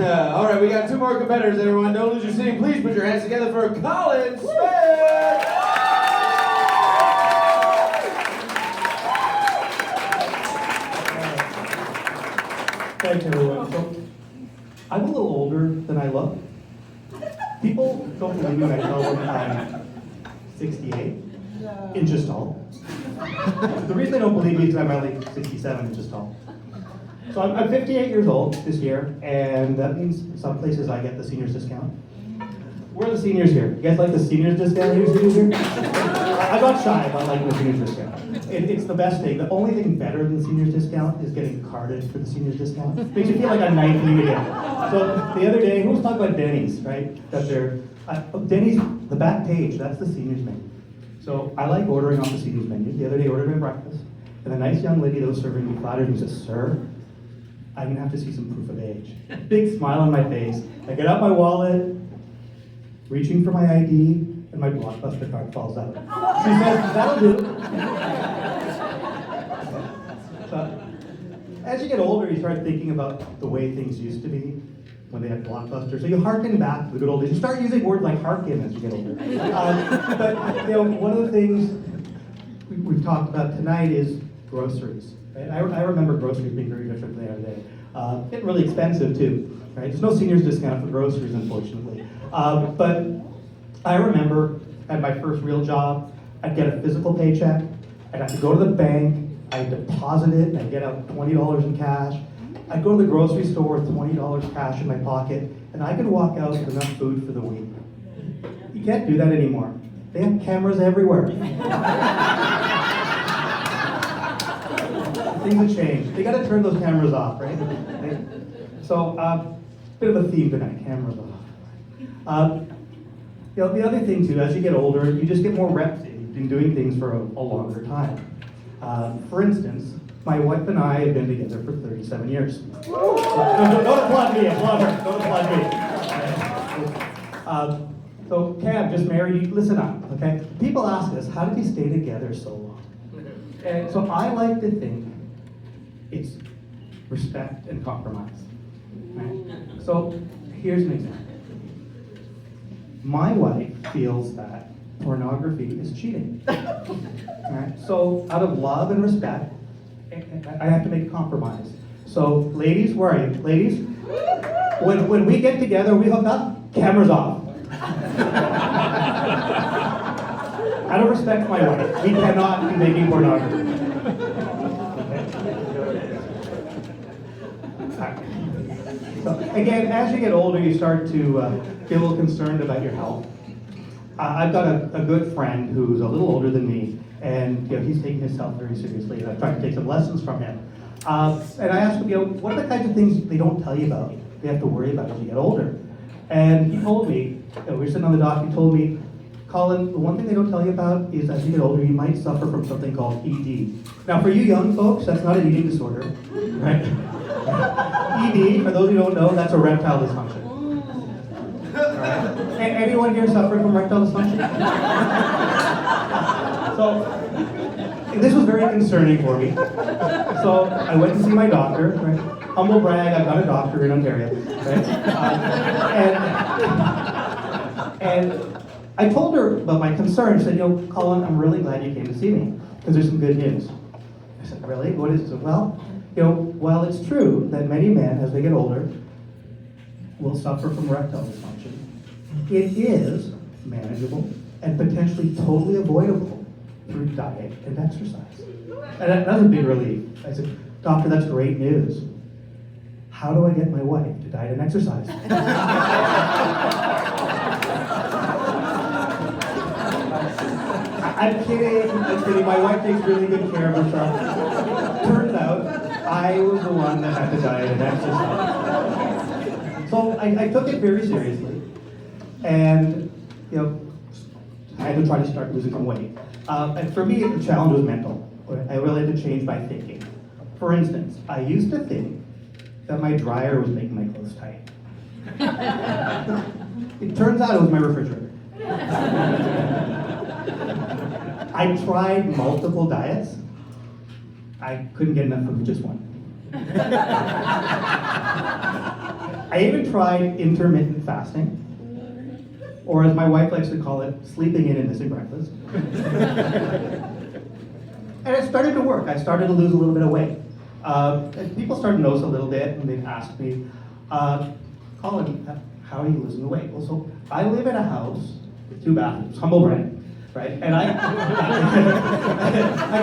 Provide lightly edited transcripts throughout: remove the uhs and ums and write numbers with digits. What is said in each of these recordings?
All right, we got two more competitors, everyone. Don't lose your seat. Please put your hands together for Colin Smith. Thanks, everyone. So, I'm a little older than I look. People don't believe me when I tell them I'm 68 inches tall. The reason they don't believe me is because I'm only 67 inches tall. So I'm 58 years old this year, and that means some places I get the seniors discount. Where are the seniors here? You guys like the seniors discount here? I'm not shy about liking the seniors discount. It's the best thing. The only thing better than the seniors discount is getting carded for the seniors discount. Makes you feel like I'm 19 again. So the other day, who was talking about Denny's, right? That they're, Denny's, the back page, that's the seniors menu. So I like ordering off the seniors menu. The other day, I ordered my breakfast, and the nice young lady that was serving me platters and says, "Sir, I'm gonna have to see some proof of age." Big smile on my face. I get out my wallet, reaching for my ID, and my Blockbuster card falls out. She says, "That'll do." So, as you get older, you start thinking about the way things used to be when they had Blockbuster. So you harken back to the good old days. You start using words like harken as you get older. But one of the things we've talked about tonight is groceries. Right? I remember groceries being very different than they are today. Getting really expensive too. Right? There's no seniors discount for groceries, unfortunately. But I remember at my first real job, I'd get a physical paycheck. I'd have to go to the bank. I'd deposit it. I'd get out $20 in cash. I'd go to the grocery store with $20 cash in my pocket, and I could walk out with enough food for the week. You can't do that anymore. They have cameras everywhere. Things have changed. They got to turn those cameras off, right? So, bit of a theme tonight, cameras off. The other thing too, as you get older, you just get more reps in doing things for a longer time. For instance, my wife and I have been together for 37 years. Don't applaud me, applaud her. Don't applaud me. So Cam, just married, listen up, okay? People ask us, how did you stay together so long? And so I like to think it's respect and compromise. Right? So here's an example. My wife feels that pornography is cheating. Right? So out of love and respect, I have to make a compromise. So ladies, where are you? Ladies? When we get together, we hook up, cameras off. Out of respect for my wife, we cannot be making pornography. So again, as you get older, you start to get a little concerned about your health. I've got a good friend who's a little older than me, and he's taking his health very seriously, and I've tried to take some lessons from him. And I asked him, what are the kinds of things they don't tell you about, they have to worry about as you get older? And he told me, we were sitting on the dock, he told me, Colin, the one thing they don't tell you about is as you get older, you might suffer from something called ED. Now for you young folks, that's not an eating disorder, right? ED, for those who don't know, that's erectile dysfunction. Right? Anyone here suffering from erectile dysfunction? So, this was very concerning for me. So, I went to see my doctor, right? Humble brag, I've got a doctor in Ontario, right? And I told her about my concern. I said, Colin, I'm really glad you came to see me, because there's some good news. I said, really? What is it? Well, while it's true that many men, as they get older, will suffer from erectile dysfunction, it is manageable and potentially totally avoidable through diet and exercise. And that was a big relief. I said, doctor, that's great news. How do I get my wife to diet and exercise? I'm kidding. My wife takes really good care of herself. Turns out, I was the one that had to diet and exercise. So I took it very seriously, and I had to try to start losing some weight. And for me, the challenge was mental. I really had to change my thinking. For instance, I used to think that my dryer was making my clothes tight. It turns out it was my refrigerator. I tried multiple diets. I couldn't get enough of just one. I even tried intermittent fasting, or as my wife likes to call it, sleeping in and missing breakfast. And it started to work. I started to lose a little bit of weight. And people started to notice a little bit, and they'd ask me, Colin, how are you losing the weight? Well, so I live in a house with 2 bathrooms, humble brag, right? And I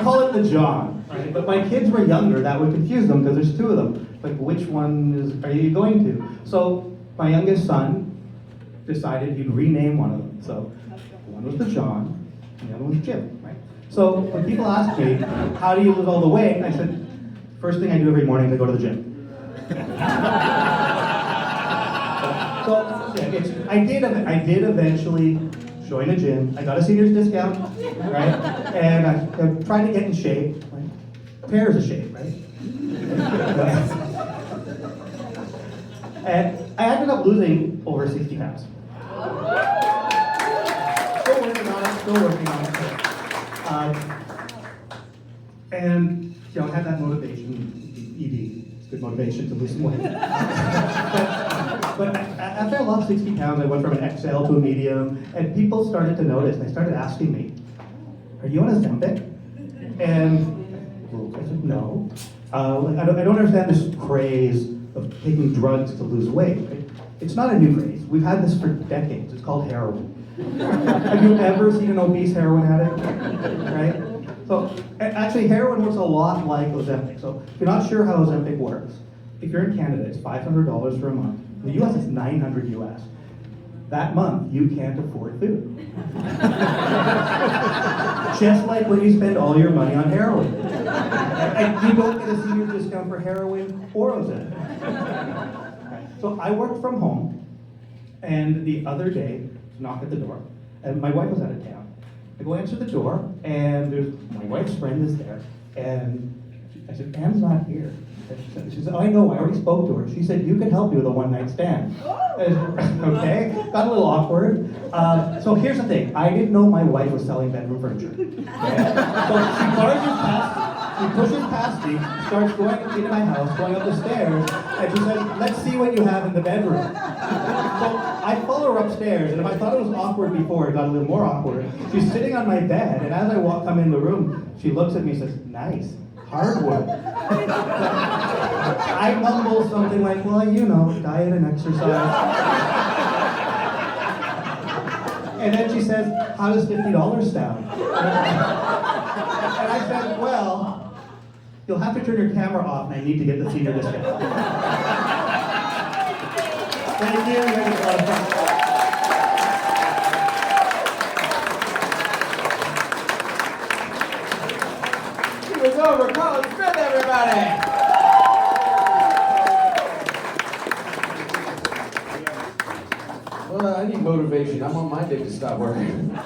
call it the John, right? But my kids were younger, that would confuse them because there's 2 of them. Like, which one are you going to? So my youngest son decided he'd rename one of them. So one was the John, and the other was Jim, right? So when people ask me, how do you lose all the weight? I said, first thing I do every morning is I go to the gym. So yeah, I did eventually join a gym. I got a senior's discount, right? And I tried to get in shape. Like, pairs of shape, right? And I ended up losing over 60 pounds. Still working on it. And I had that motivation, ED. It's good motivation to lose some weight. But after I lost 60 pounds, I went from an XL to a medium, and people started to notice, and they started asking me, are you on Ozempic? And I said, no. I don't understand this craze of taking drugs to lose weight. Right? It's not a new craze. We've had this for decades. It's called heroin. Have you ever seen an obese heroin addict? Right? So actually, heroin works a lot like Ozempic. So if you're not sure how Ozempic works, if you're in Canada, it's $500 for a month. In the US, it's $900 US. That month, you can't afford food. Just like when you spend all your money on heroin. And you don't get a senior discount for heroin or Ozempic. So I worked from home, and the other day, knock at the door, and my wife was out of town. I go answer the door, and there's my wife's friend is there, and I said, Anne's not here. She said, oh, I know, I already spoke to her. She said, you can help me with a one-night stand. Okay, got a little awkward. So here's the thing, I didn't know my wife was selling bedroom furniture. Okay? So she barges past, she pushes past me, starts going into my house, going up the stairs, and she says, let's see what you have in the bedroom. So I follow her upstairs, and if I thought it was awkward before, it got a little more awkward. She's sitting on my bed, and as I come in the room, she looks at me and says, nice. Hardwood. I mumble something like, well, diet and exercise. And then she says, how does $50 sound? And I said, well, you'll have to turn your camera off and I need to get the senior discount. Thank you. You had a lot of fun. It's over. Colin Smith, everybody! Well, I need motivation. I'm on my dick to stop working.